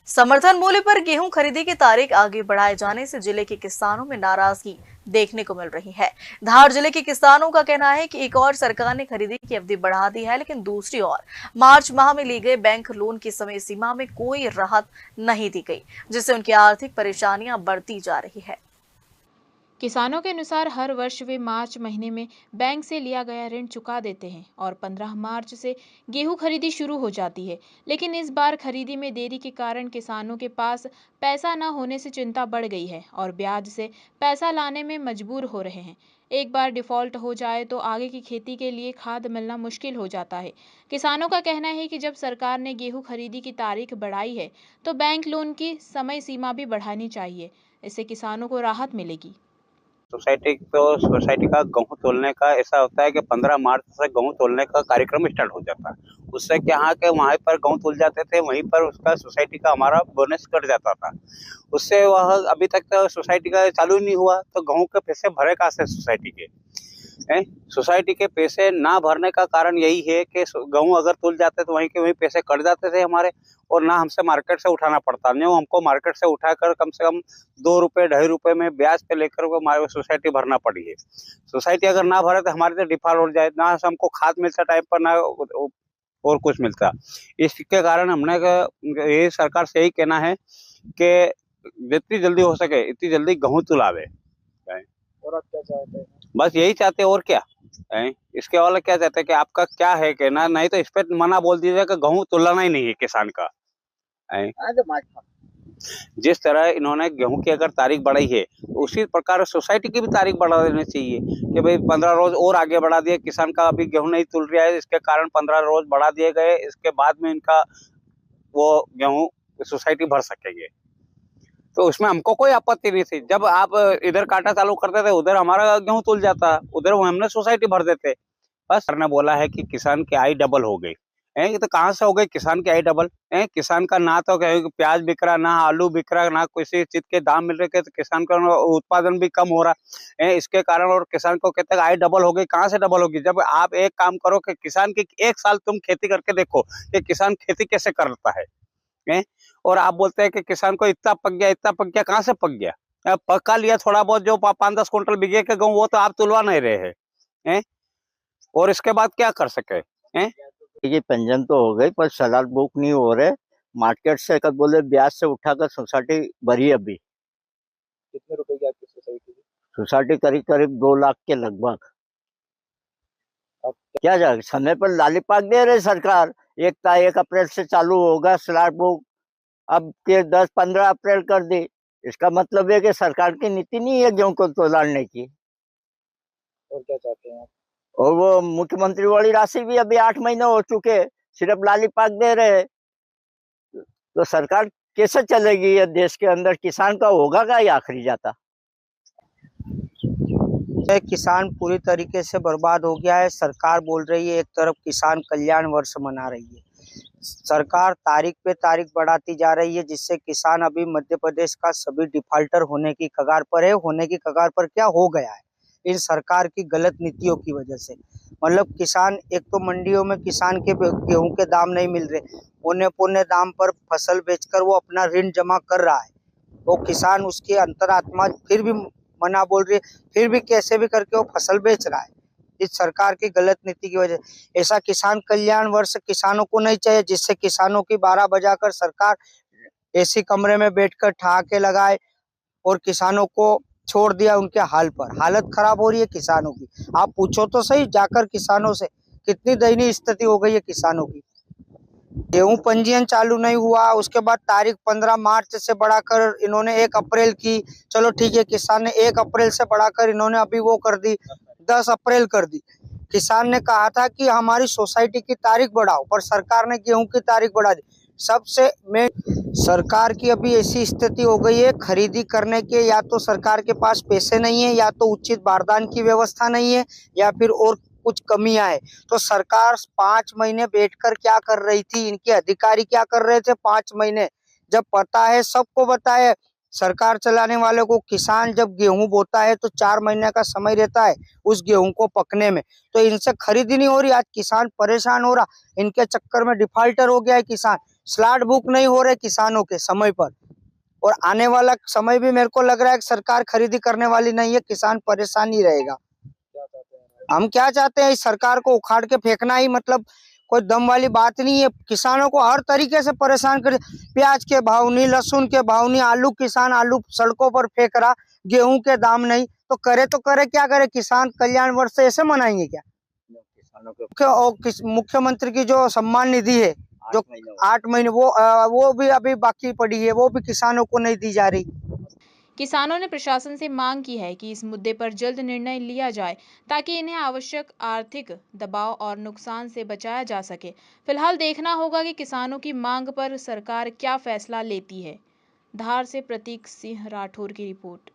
समर्थन मूल्य पर गेहूं खरीदी की तारीख आगे बढ़ाए जाने से जिले के किसानों में नाराजगी देखने को मिल रही है। धार जिले के किसानों का कहना है कि एक और सरकार ने खरीदी की अवधि बढ़ा दी है, लेकिन दूसरी ओर मार्च माह में ली गई बैंक लोन की समय सीमा में कोई राहत नहीं दी गई, जिससे उनकी आर्थिक परेशानियां बढ़ती जा रही है। किसानों के अनुसार हर वर्ष वे मार्च महीने में बैंक से लिया गया ऋण चुका देते हैं और 15 मार्च से गेहूं खरीदी शुरू हो जाती है। लेकिन इस बार खरीदी में देरी के कारण किसानों के पास पैसा न होने से चिंता बढ़ गई है और ब्याज से पैसा लाने में मजबूर हो रहे हैं। एक बार डिफॉल्ट हो जाए तो आगे की खेती के लिए खाद मिलना मुश्किल हो जाता है। किसानों का कहना है कि जब सरकार ने गेहूं खरीदी की तारीख बढ़ाई है तो बैंक लोन की समय सीमा भी बढ़ानी चाहिए। इससे किसानों को राहत मिलेगी। सोसाइटी का गेहूँ तोलने का ऐसा होता है कि 15 मार्च से गेहूँ तोलने का कार्यक्रम स्टार्ट हो जाता है। उससे क्या है कि वहीं पर गेहूँ तोल जाते थे, वहीं पर उसका सोसाइटी का हमारा बोनस कट जाता था। उससे वह अभी तक तो सोसाइटी का चालू नहीं हुआ, तो गेहूँ के पैसे भरे कहाँ से सोसाइटी के? सोसाइटी के पैसे ना भरने का कारण यही है कि गेहूँ अगर तुल जाते तो वहीं के वहीं पैसे कट जाते थे हमारे, और ना हमसे मार्केट से उठाना पड़ता, नहीं हमको मार्केट से उठाकर कम से कम 2 रुपए 2.5 रुपए में ब्याज पे लेकर वो हमारे सोसाइटी भरना पड़ी है। सोसाइटी अगर ना भरे तो हमारे तो डिफॉल्ट हो जाए, ना हमको खाद मिलता टाइम पर, ना और कुछ मिलता। इसके कारण हमने ये सरकार से यही कहना है कि जितनी जल्दी हो सके इतनी जल्दी गेहूँ तुलावे। और आप क्या चाहते हैं? बस यही चाहते हैं, और क्या है? इसके वाला क्या चाहते हैं कि आपका क्या है कहना, नहीं तो इस पे मना बोल दीजिए कि गेहूं तुलाना ही नहीं है किसान का है? जिस तरह इन्होंने गेहूं की अगर तारीख बढ़ाई है, उसी प्रकार सोसाइटी की भी तारीख बढ़ा देनी चाहिए कि भाई 15 रोज और आगे बढ़ा दिए। किसान का अभी गेहूं नहीं तुल रहा है, इसके कारण 15 रोज बढ़ा दिए गए, इसके बाद में इनका वो गेहूं सोसाइटी भर सकेंगे, तो उसमें हमको कोई आपत्ति नहीं थी। जब आप इधर काटा चालू करते थे उधर हमारा गेहूं तुल जाता, उधर हमने सोसाइटी भर देते। बस सर ने बोला है कि किसान की आय डबल हो गई है, ये तो कहाँ से हो गई किसान की आय डबल है? किसान का ना तो प्याज बिक रहा, ना आलू बिक रहा, ना किसी चीज के दाम मिल रहे, तो किसान का उत्पादन भी कम हो रहा है इसके कारण, और किसान को कहते हैं आय डबल हो गई। कहाँ से डबल होगी? जब आप एक काम करो कि किसान की एक साल तुम खेती करके देखो कि किसान खेती कैसे करता है? और आप बोलते हैं कि किसान को इतना पक गया, इतना पक गया, कहाँ से पक गया? पका लिया थोड़ा बहुत, जो 5-10 कुंटल बिके के गेहूं, वो तो आप तुलवा नहीं रहे हैं, और इसके बाद क्या कर सके हैं? ये पंजन तो हो गई पर सलाद बुक नहीं हो रहे। मार्केट से कब बोले ब्याज से उठाकर सोसाइटी भरी। अभी कितने रुपए की आपकी सोसाइटी की? सोसाइटी करीब करीब 2 लाख के लगभग। अब क्या जाए, समय पर लालीपाक दे रहे सरकार। 1 अप्रैल से चालू होगा स्लैट बुक, अब के 10-15 अप्रैल कर दी। इसका मतलब है कि सरकार की नीति नहीं है गेहूं को तोलाने की। और क्या चाहते हैं आप? और वो मुख्यमंत्री वाली राशि भी अभी 8 महीने हो चुके, सिर्फ लालीपाक दे रहे। तो सरकार कैसे चलेगी ये देश के अंदर? किसान का होगा क्या ये आखिरी जाता? किसान पूरी तरीके से बर्बाद हो गया है। सरकार बोल रही है एक तरफ किसान कल्याण वर्ष मना रही है, सरकार तारीख पे तारीख बढ़ाती जा रही है, जिससे किसान अभी मध्य प्रदेश का सभी डिफाल्टर होने की कगार पर है। होने की कगार पर क्या हो गया है इन सरकार की गलत नीतियों की वजह से। मतलब किसान, एक तो मंडियों में किसान के गेहूं के दाम नहीं मिल रहे, औने पौने दाम पर फसल बेचकर वो अपना ऋण जमा कर रहा है। वो किसान, उसकी अंतरात्मा फिर भी मना बोल रही है, फिर भी कैसे भी करके वो फसल बेच रहा है इस सरकार की गलत नीति की वजह। ऐसा किसान कल्याण वर्ष किसानों को नहीं चाहिए, जिससे किसानों की 12 बजाकर सरकार एसी कमरे में बैठकर ठहाके लगाए और किसानों को छोड़ दिया उनके हाल पर। हालत खराब हो रही है किसानों की। आप पूछो तो सही जाकर किसानों से, कितनी दयनीय स्थिति हो गई है किसानों की। गेहूं पंजीयन चालू नहीं हुआ, उसके बाद तारीख 15 मार्च से बढ़ाकर इन्होंने 1 अप्रैल की। चलो ठीक है, किसान ने 1 अप्रैल से बढ़ाकर इन्होंने अभी वो कर दी, 10 अप्रैल कर दी। किसान ने कहा था कि हमारी सोसाइटी की तारीख बढ़ाओ, पर सरकार ने गेहूं की तारीख बढ़ा दी। सबसे मेन सरकार की अभी ऐसी स्थिति हो गई है, खरीदी करने के या तो सरकार के पास पैसे नहीं है, या तो उचित बारदान की व्यवस्था नहीं है, या फिर और कुछ कमियां है। तो सरकार 5 महीने बैठकर क्या कर रही थी, इनके अधिकारी क्या कर रहे थे 5 महीने, जब पता है, सबको पता है। सरकार चलाने वाले को, किसान जब गेहूं बोता है तो 4 महीने का समय रहता है उस गेहूं को पकने में, तो इनसे खरीदी नहीं हो रही। आज किसान परेशान हो रहा, इनके चक्कर में डिफाल्टर हो गया है किसान। स्लॉट बुक नहीं हो रहे किसानों के समय पर, और आने वाला समय भी मेरे को लग रहा है कि सरकार खरीदी करने वाली नहीं है, किसान परेशान ही रहेगा। क्या चाहते हैं? हम क्या चाहते हैं, इस सरकार को उखाड़ के फेंकना ही मतलब कोई दम वाली बात नहीं है। किसानों को हर तरीके से परेशान करे, प्याज के भाव नहीं, लहसुन के भाव नहीं, आलू किसान आलू सड़कों पर फेंक रहा, गेहूं के दाम नहीं, तो करे क्या करे, किसान कल्याण वर्ष से ऐसे मनाएंगे क्या? किसानों के मुख्यमंत्री की जो सम्मान निधि है जो 8 महीने वो भी अभी बाकी पड़ी है, वो भी किसानों को नहीं दी जा रही। किसानों ने प्रशासन से मांग की है कि इस मुद्दे पर जल्द निर्णय लिया जाए ताकि इन्हें आवश्यक आर्थिक दबाव और नुकसान से बचाया जा सके। फिलहाल देखना होगा कि किसानों की मांग पर सरकार क्या फैसला लेती है। धार से प्रतीक सिंह राठौर की रिपोर्ट।